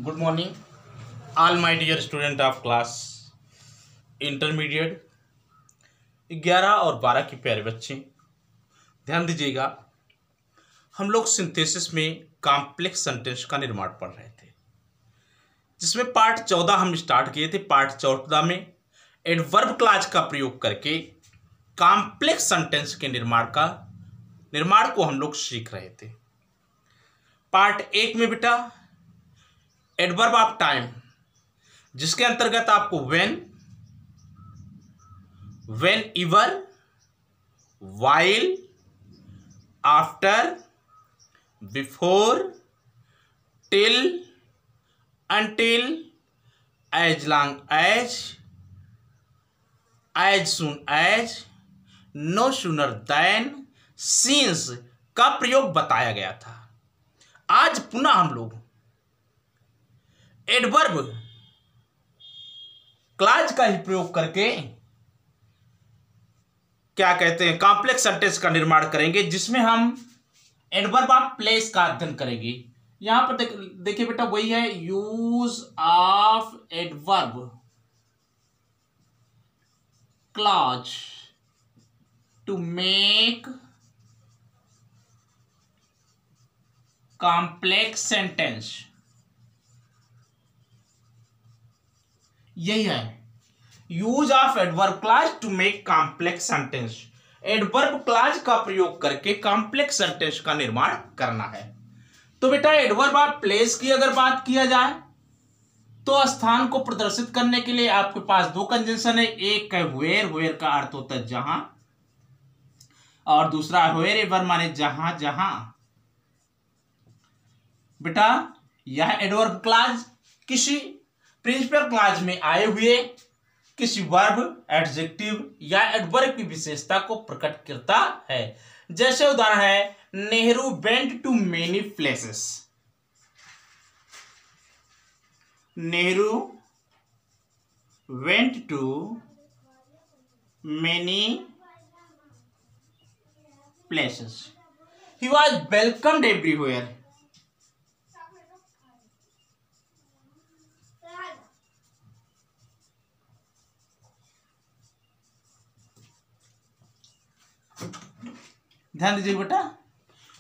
Good morning all my dear student of class intermediate 11 और 12 के प्यारे बच्चे ध्यान दीजिएगा। हम लोग सिंथेसिस में कॉम्प्लेक्स सेंटेंस का निर्माण पढ़ रहे थे, जिसमें पार्ट 14 हम स्टार्ट किए थे। पार्ट 14 में एडवर्ब क्लॉज का प्रयोग करके कॉम्प्लेक्स सेंटेंस के निर्माण को हम लोग सीख रहे थे। पार्ट 1 में बेटा एडवर्ब ऑफ टाइम, जिसके अंतर्गत आपको when ever, while, after, before, till, until, as long as soon as, no sooner than, since का प्रयोग बताया गया था। आज पुनः हम लोग एडवर्ब क्लॉज का ही प्रयोग करके क्या कहते हैं कॉम्प्लेक्स सेंटेंस का निर्माण करेंगे, जिसमें हम एडवर्ब ऑफ प्लेस का अध्ययन करेंगे। यहां पर देखिए बेटा, वही है use of adverb clause to make complex sentence. यही है use of adverb clause to make complex sentence. Adverb clause का प्रयोग करके कॉम्प्लेक्स सेंटेंस का निर्माण करना है। तो बेटा एडवर्ब ऑफ प्लेस की अगर बात किया जाए तो स्थान को प्रदर्शित करने के लिए आपके पास दो कंजंक्शन है। एक है वेयर का अर्थ होता है जहां, और दूसरा वेयर एवर माने जहां जहां। बेटा यह एडवर्ब क्लॉज किसी प्रिंसिपल क्लॉज में आए हुए किसी वर्ब, एडजेक्टिव या एडवर्ब की विशेषता को प्रकट करता है। जैसे उदाहरण है Nehru went to many places. Nehru went to many places. He was welcomed everywhere. ध्यान दीजिए बेटा,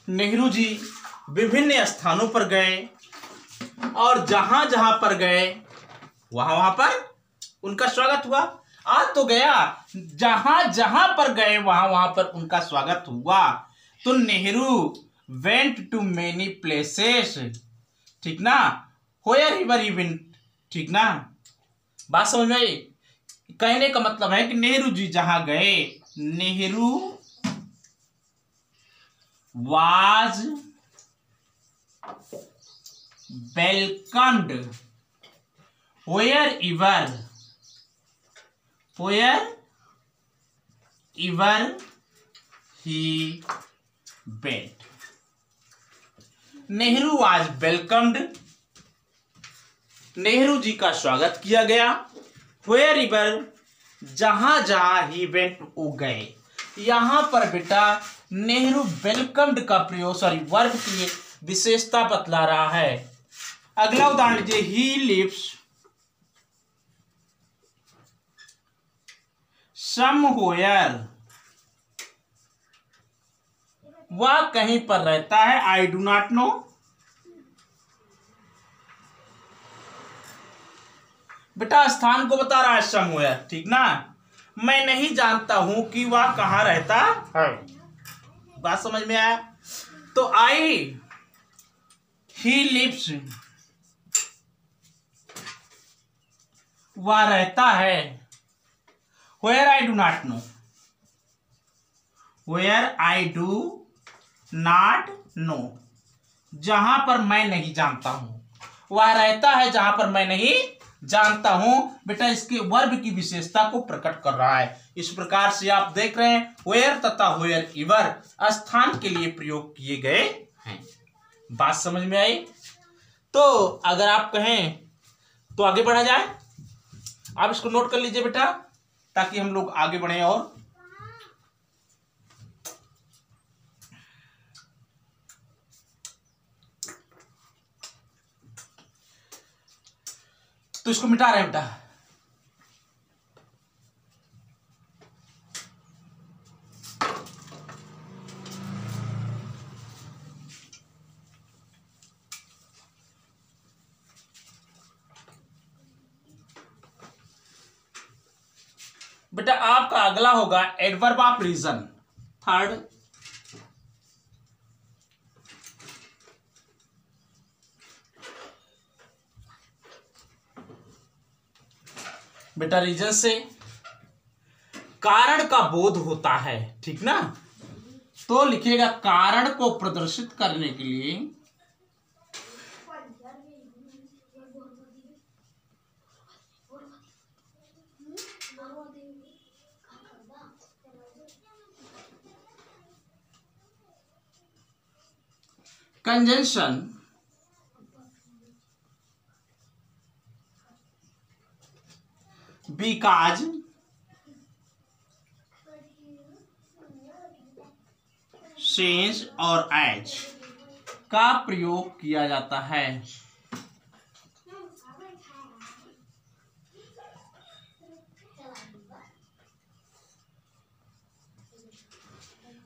नेहरू जी विभिन्न स्थानों पर गए और जहां जहां पर गए वहां पर उनका स्वागत हुआ। आज तो गया, जहां जहां पर गए वहां पर उनका स्वागत हुआ। तो Nehru went to many places, ठीक ना, व्हेयर एवर ही वेंट, ठीक ना। बात समझ में आई? कहने का मतलब है कि नेहरू जी जहां गए, Nehru was welcomed wherever he went। Nehru was welcomed, Nehru ji का स्वागत किया गया। wherever जहां जहां he went वो गए। यहां पर बेटा नेहरू वेलकम्ड का प्रयोग वर्ब की विशेषता बतला रहा है। अगला उदाहरण लीजिए, ही लिव्स समवेयर। वह कहीं पर रहता है। आई डू नॉट नो। बेटा स्थान को बता रहा है समवेयर, ठीक ना। मैं नहीं जानता हूं कि वह कहां रहता है। बात समझ में आया? तो ही लिव्स, वह रहता है। Where I do not know, where I do not know, जहां पर मैं नहीं जानता हूं। वह रहता है जहां पर मैं नहीं जानता हूं। बेटा इसके वर्ब की विशेषता को प्रकट कर रहा है। इस प्रकार से आप देख रहे हैं वेयर तथा वेयर एवर स्थान के लिए प्रयोग किए गए हैं। बात समझ में आई? तो अगर आप कहें तो आगे बढ़ा जाए। आप इसको नोट कर लीजिए बेटा, ताकि हम लोग आगे बढ़े। और तो इसको मिटा रहे हैं बेटा। बेटा आपका अगला होगा एडवर्ब ऑफ रीजन, थर्ड। बेटा रीजन से कारण का बोध होता है, ठीक ना। तो लिखिएगा कारण को प्रदर्शित करने के लिए कंजंक्शन बिकॉज सिंस और एज का प्रयोग किया जाता है।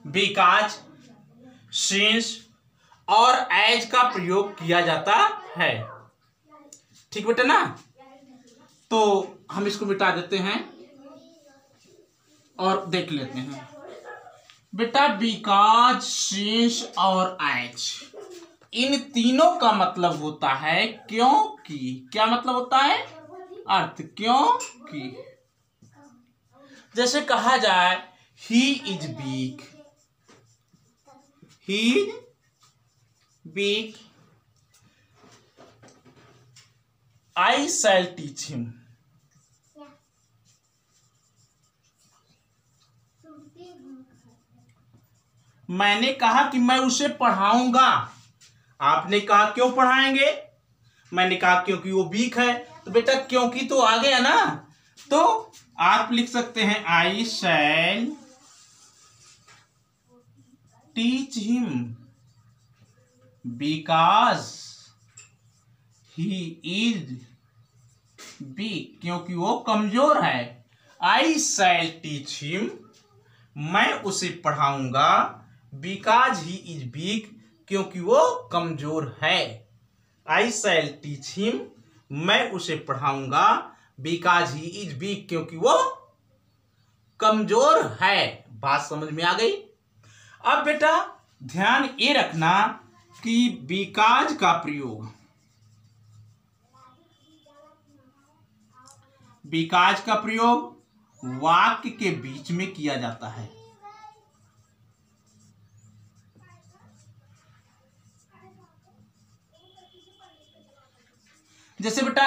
बिकॉज सिंस और एज का प्रयोग किया जाता है, ठीक बेटा ना। तो हम इसको मिटा देते हैं और देख लेते हैं बेटा। बिकॉज सिंस और एज, इन तीनों का मतलब होता है क्योंकि। क्या मतलब होता है? अर्थ, क्योंकि। जैसे कहा जाए he is weak, he is weak, I shall teach him. मैंने कहा कि मैं उसे पढ़ाऊंगा। आपने कहा क्यों पढ़ाएंगे? मैंने कहा क्योंकि वो वीक है। तो बेटा क्योंकि तो आ गया ना, तो आप लिख सकते हैं I shall teach him because he is weak, क्योंकि वो कमजोर है। आई शैल टीच हिम, मैं उसे पढ़ाऊंगा। बिकॉज ही इज वीक, क्योंकि वो कमजोर है। आई शैल टीच हिम, मैं उसे पढ़ाऊंगा। बिकॉज ही इज वीक, क्योंकि वो कमजोर है। बात समझ में आ गई? अब बेटा ध्यान ये रखना कि बिकॉज का प्रयोग, बिकॉज का प्रयोग वाक्य के बीच में किया जाता है। जैसे बेटा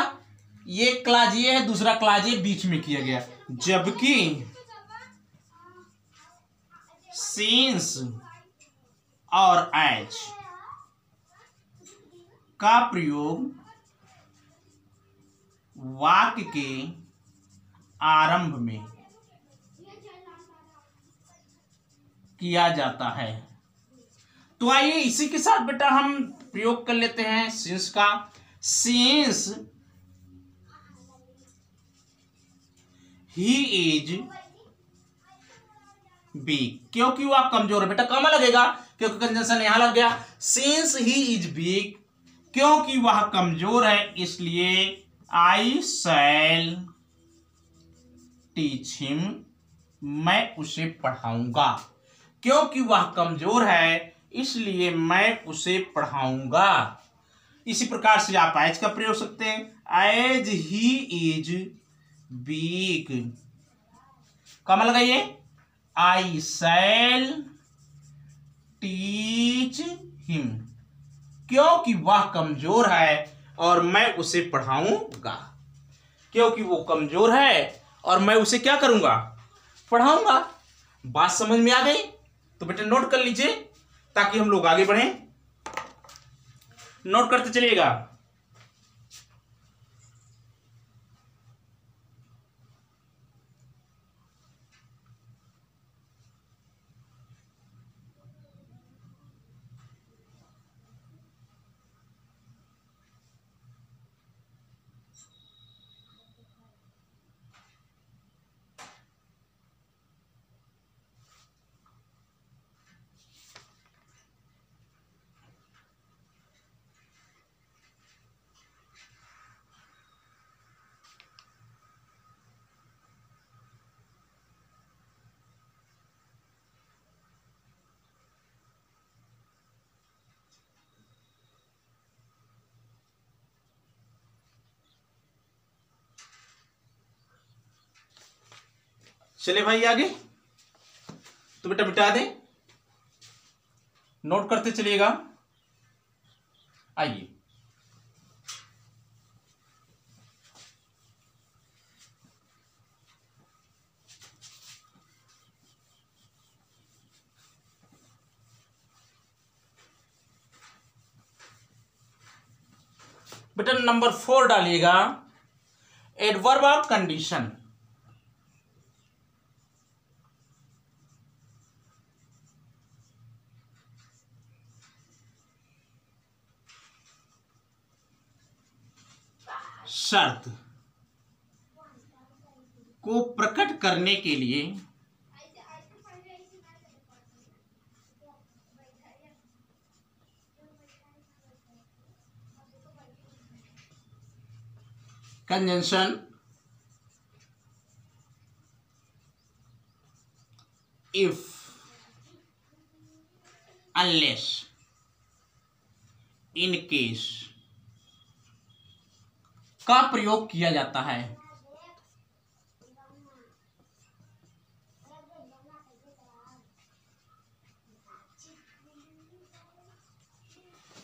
ये क्लाज ये है, दूसरा क्लाज ये, बीच में किया गया। जबकि सिंस और एज का प्रयोग वाक्य के आरंभ में किया जाता है। तो आइए इसी के साथ बेटा हम प्रयोग कर लेते हैं सिंस का। सिंस ही इज वीक, क्योंकि वह कमजोर है। बेटा कमा लगेगा क्योंकि कंजंक्शन यहां लग गया। सिंस ही इज वीक, क्योंकि वह कमजोर है, इसलिए आई शैल टीच हिम, मैं उसे पढ़ाऊंगा। क्योंकि वह कमजोर है इसलिए मैं उसे पढ़ाऊंगा। इसी प्रकार से आप एज का प्रयोग सकते हैं। एज ही इज वीक, कमा लगाइए, आई शैल टीच हिम, क्योंकि वह कमजोर है और मैं उसे पढ़ाऊंगा। क्योंकि वो कमजोर है और मैं उसे क्या करूंगा? पढ़ाऊंगा। बात समझ में आ गई? तो बेटा नोट कर लीजिए ताकि हम लोग आगे बढ़ें। नोट करते चलिएगा। चले भाई आगे, तो बेटा मिटा दें, नोट करते चलिएगा। आइए, बेटा नंबर 4 डालिएगा, एडवर्ब ऑफ कंडीशन। शर्त को प्रकट करने के लिए conjunction if, unless, in case का प्रयोग किया जाता है।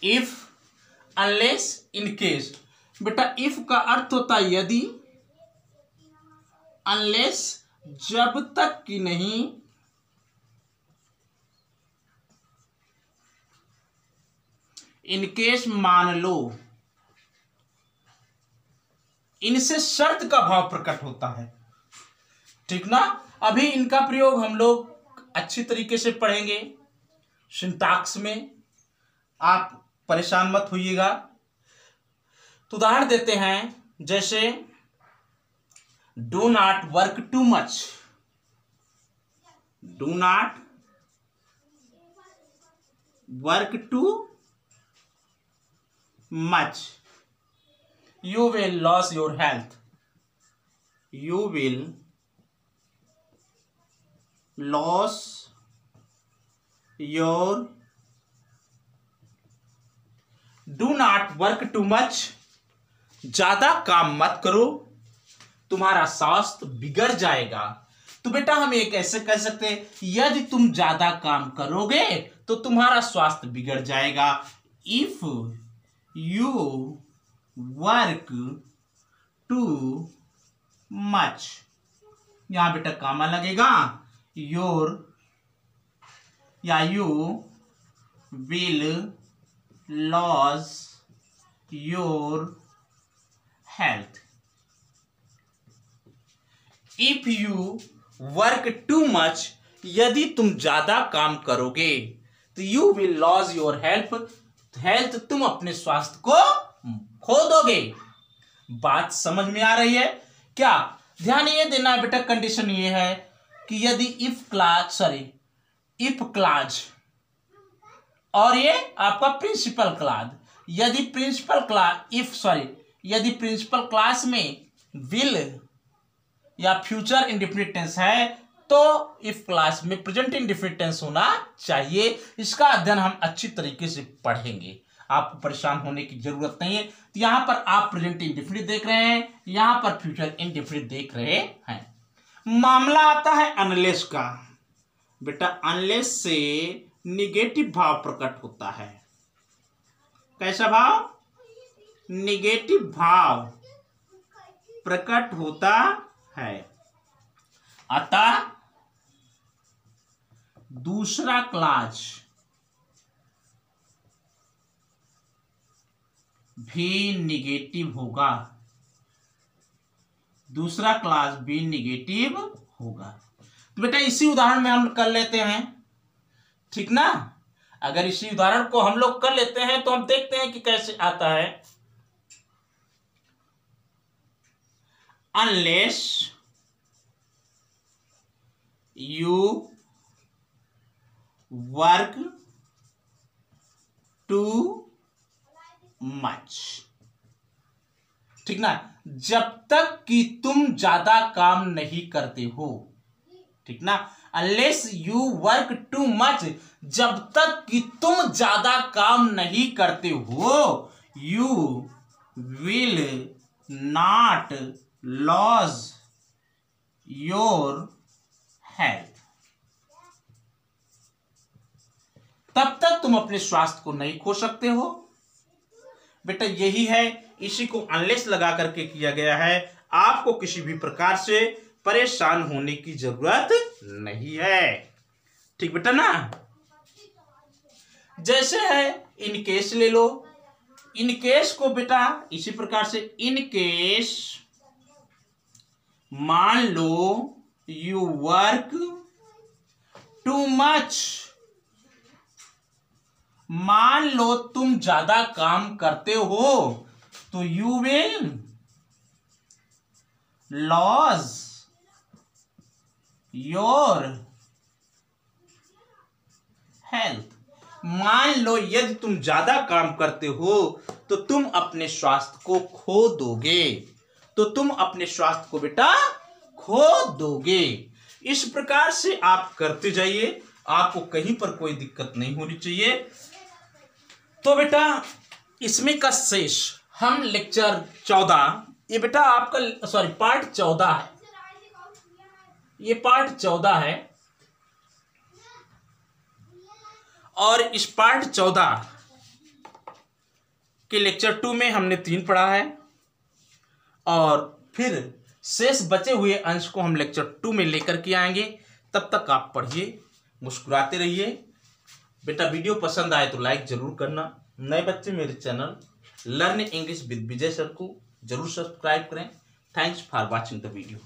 If, unless, in case. बेटा इफ का अर्थ होता है यदि, अनलेस जब तक कि नहीं, इन केस मान लो। इनसे शर्त का भाव प्रकट होता है, ठीक ना। अभी इनका प्रयोग हम लोग अच्छी तरीके से पढ़ेंगे सिंटैक्स में, आप परेशान मत होइएगा। तो उदाहरण देते हैं, जैसे do not work too much, do not work too much, you will lose your health, you will lose your, do not work too much, ज्यादा काम मत करो, तुम्हारा स्वास्थ्य बिगड़ जाएगा। तो बेटा हम एक ऐसे कह सकते हैं, यदि तुम ज्यादा काम करोगे तो तुम्हारा स्वास्थ्य बिगड़ जाएगा। If you work too much, यहां बेटा कामा लगेगा, योर या you will loss your health. If you work too much, यदि तुम ज्यादा काम करोगे तो you will loss your health, तुम अपने स्वास्थ्य को खो दोगे। बात समझ में आ रही है क्या? ध्यान ये देना बेटा, कंडीशन ये है कि यदि इफ क्लॉज और ये आपका प्रिंसिपल क्लॉज, यदि प्रिंसिपल क्लॉज में विल या फ्यूचर इंडेफिनिट टेंस है तो इफ क्लॉज में प्रेजेंट इंडेफिनिट टेंस होना चाहिए। इसका अध्ययन हम अच्छी तरीके से पढ़ेंगे, आपको परेशान होने की जरूरत नहीं है। तो यहां पर आप प्रेजेंट इंडेफिनिट देख रहे हैं, यहां पर फ्यूचर इंडेफिनिट देख रहे हैं। मामला आता है अनलेस का। बेटा अनलेस से निगेटिव भाव प्रकट होता है। कैसा भाव? निगेटिव भाव प्रकट होता है। अतः दूसरा क्लॉज भी निगेटिव होगा, दूसरा क्लॉज भी निगेटिव होगा। तो बेटा इसी उदाहरण में हम कर लेते हैं, ठीक ना। अगर इसी उदाहरण को हम लोग कर लेते हैं तो हम देखते हैं कि कैसे आता है। Unless you work too much, ठीक ना, जब तक कि तुम ज्यादा काम नहीं करते हो, ठीक ना। Unless you work too much, जब तक कि तुम ज्यादा काम नहीं करते हो, you will not loss your health. तब तक तुम अपने स्वास्थ्य को नहीं खो सकते हो बेटा, यही है, इसी को अनलेस लगा करके किया गया है। आपको किसी भी प्रकार से परेशान होने की जरूरत नहीं है, ठीक बेटा ना। जैसे है इन केस ले लो, इन केस को बेटा इसी प्रकार से, इन केस मान लो यू वर्क टू मच, मान लो तुम ज्यादा काम करते हो तो you will loss your health. मान लो यदि तुम ज्यादा काम करते हो तो तुम अपने स्वास्थ्य को खो दोगे, तो तुम अपने स्वास्थ्य को बेटा खो दोगे। इस प्रकार से आप करते जाइए, आपको कहीं पर कोई दिक्कत नहीं होनी चाहिए। तो बेटा इसमें का शेष हम लेक्चर 14, ये बेटा आपका सॉरी पार्ट 14 है, ये पार्ट 14 है। और इस पार्ट 14 के लेक्चर 2 में हमने 3 पढ़ा है, और फिर शेष बचे हुए अंश को हम लेक्चर 2 में लेकर के आएंगे। तब तक आप पढ़िए, मुस्कुराते रहिए बेटा। वीडियो पसंद आए तो लाइक जरूर करना। नए बच्चे मेरे channel learn English with Vijay sir को जरूर सब्सक्राइब करें। Thanks for watching the video.